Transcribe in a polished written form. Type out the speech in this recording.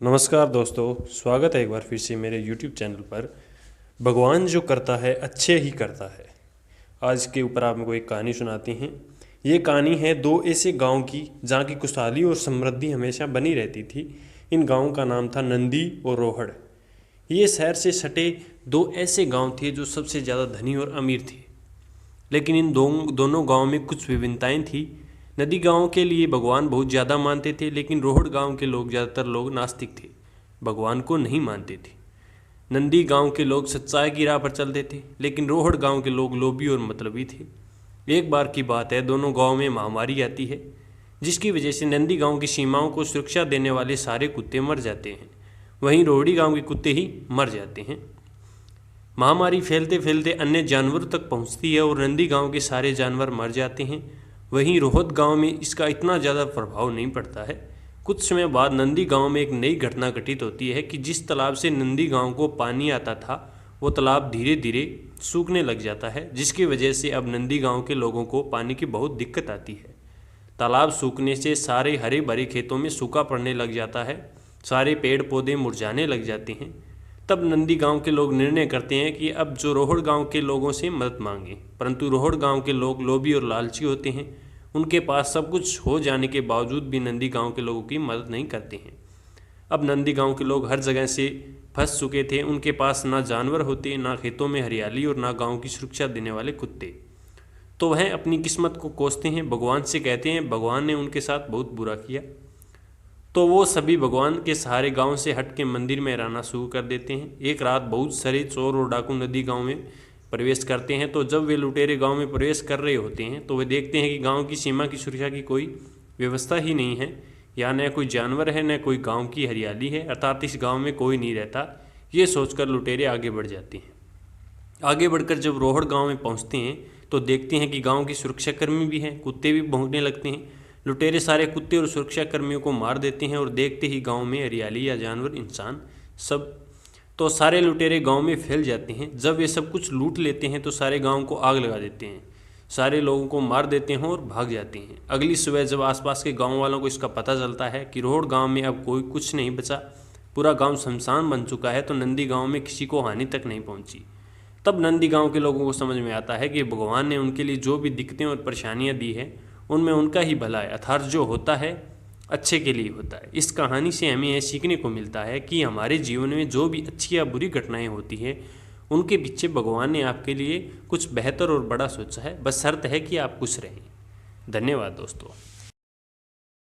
नमस्कार दोस्तों, स्वागत है एक बार फिर से मेरे YouTube चैनल पर। भगवान जो करता है अच्छे ही करता है। आज के ऊपर आप मेरे को एक कहानी सुनाते हैं। ये कहानी है दो ऐसे गांव की जहाँ की खुशहाली और समृद्धि हमेशा बनी रहती थी। इन गांवों का नाम था नंदी और रोहड़। ये शहर से सटे दो ऐसे गांव थे जो सबसे ज़्यादा धनी और अमीर थे। लेकिन इन दोनों गाँव में कुछ विभिन्नताएँ थी। नदी गांव के लिए भगवान बहुत ज़्यादा मानते थे, लेकिन रोहड़ गांव के लोग ज़्यादातर लोग नास्तिक थे, भगवान को नहीं मानते थे। नंदी गांव के लोग सच्चाई की राह पर चलते थे, लेकिन रोहड़ गांव के लोग लोभी और मतलबी थे। एक बार की बात है, दोनों गांव में महामारी आती है, जिसकी वजह से नंदी गांव की सीमाओं को सुरक्षा देने वाले सारे कुत्ते मर जाते हैं, वहीं रोहड़ी गांव के कुत्ते ही मर जाते हैं। महामारी फैलते फैलते अन्य जानवरों तक पहुंचती है और नंदी गांव के सारे जानवर मर जाते हैं। वहीं रोहत गांव में इसका इतना ज़्यादा प्रभाव नहीं पड़ता है। कुछ समय बाद नंदी गांव में एक नई घटना घटित होती है कि जिस तालाब से नंदी गांव को पानी आता था, वो तालाब धीरे धीरे सूखने लग जाता है, जिसकी वजह से अब नंदी गांव के लोगों को पानी की बहुत दिक्कत आती है। तालाब सूखने से सारे हरे भरे खेतों में सूखा पड़ने लग जाता है, सारे पेड़ पौधे मुरझाने लग जाते हैं। तब नंदी गांव के लोग निर्णय करते हैं कि अब जो रोहड़ गांव के लोगों से मदद मांगें, परंतु रोहड़ गांव के लोग लोभी और लालची होते हैं। उनके पास सब कुछ हो जाने के बावजूद भी नंदी गांव के लोगों की मदद नहीं करते हैं। अब नंदी गांव के लोग हर जगह से फंस चुके थे। उनके पास ना जानवर होते, ना खेतों में हरियाली और ना गाँव की सुरक्षा देने वाले कुत्ते। तो वह अपनी किस्मत को कोसते हैं, भगवान से कहते हैं भगवान ने उनके साथ बहुत बुरा किया। तो वो सभी भगवान के सहारे गांव से हट के मंदिर में रहना शुरू कर देते हैं। एक रात बहुत सारे चोर और डाकू नदी गांव में प्रवेश करते हैं। तो जब वे लुटेरे गांव में प्रवेश कर रहे होते हैं तो वे देखते हैं कि गांव की सीमा की सुरक्षा की कोई व्यवस्था ही नहीं है। यहाँ न कोई जानवर है, न कोई गांव की हरियाली है, अर्थात इस गांव में कोई नहीं रहता। ये सोचकर लुटेरे आगे बढ़ जाते हैं। आगे बढ़कर जब रोहड़ गाँव में पहुँचते हैं तो देखते हैं कि गाँव की सुरक्षाकर्मी भी हैं, कुत्ते भी भौंकने लगते हैं। लुटेरे सारे कुत्ते और सुरक्षा कर्मियों को मार देते हैं और देखते ही गांव में हरियाली या जानवर, इंसान सब, तो सारे लुटेरे गांव में फैल जाते हैं। जब ये सब कुछ लूट लेते हैं तो सारे गांव को आग लगा देते हैं, सारे लोगों को मार देते हैं और भाग जाते हैं। अगली सुबह जब आसपास के गांव वालों को इसका पता चलता है कि रोहड़ गांव में अब कोई कुछ नहीं बचा, पूरा गांव शमशान बन चुका है, तो नंदी गांव में किसी को हानि तक नहीं पहुंची। तब नंदी गांव के लोगों को समझ में आता है कि भगवान ने उनके लिए जो भी दिक्कतें और परेशानियां दी है उनमें उनका ही भला है, अर्थात जो होता है अच्छे के लिए होता है। इस कहानी से हमें यह सीखने को मिलता है कि हमारे जीवन में जो भी अच्छी या बुरी घटनाएं होती हैं उनके पीछे भगवान ने आपके लिए कुछ बेहतर और बड़ा सोचा है, बस शर्त है कि आप खुश रहें। धन्यवाद दोस्तों।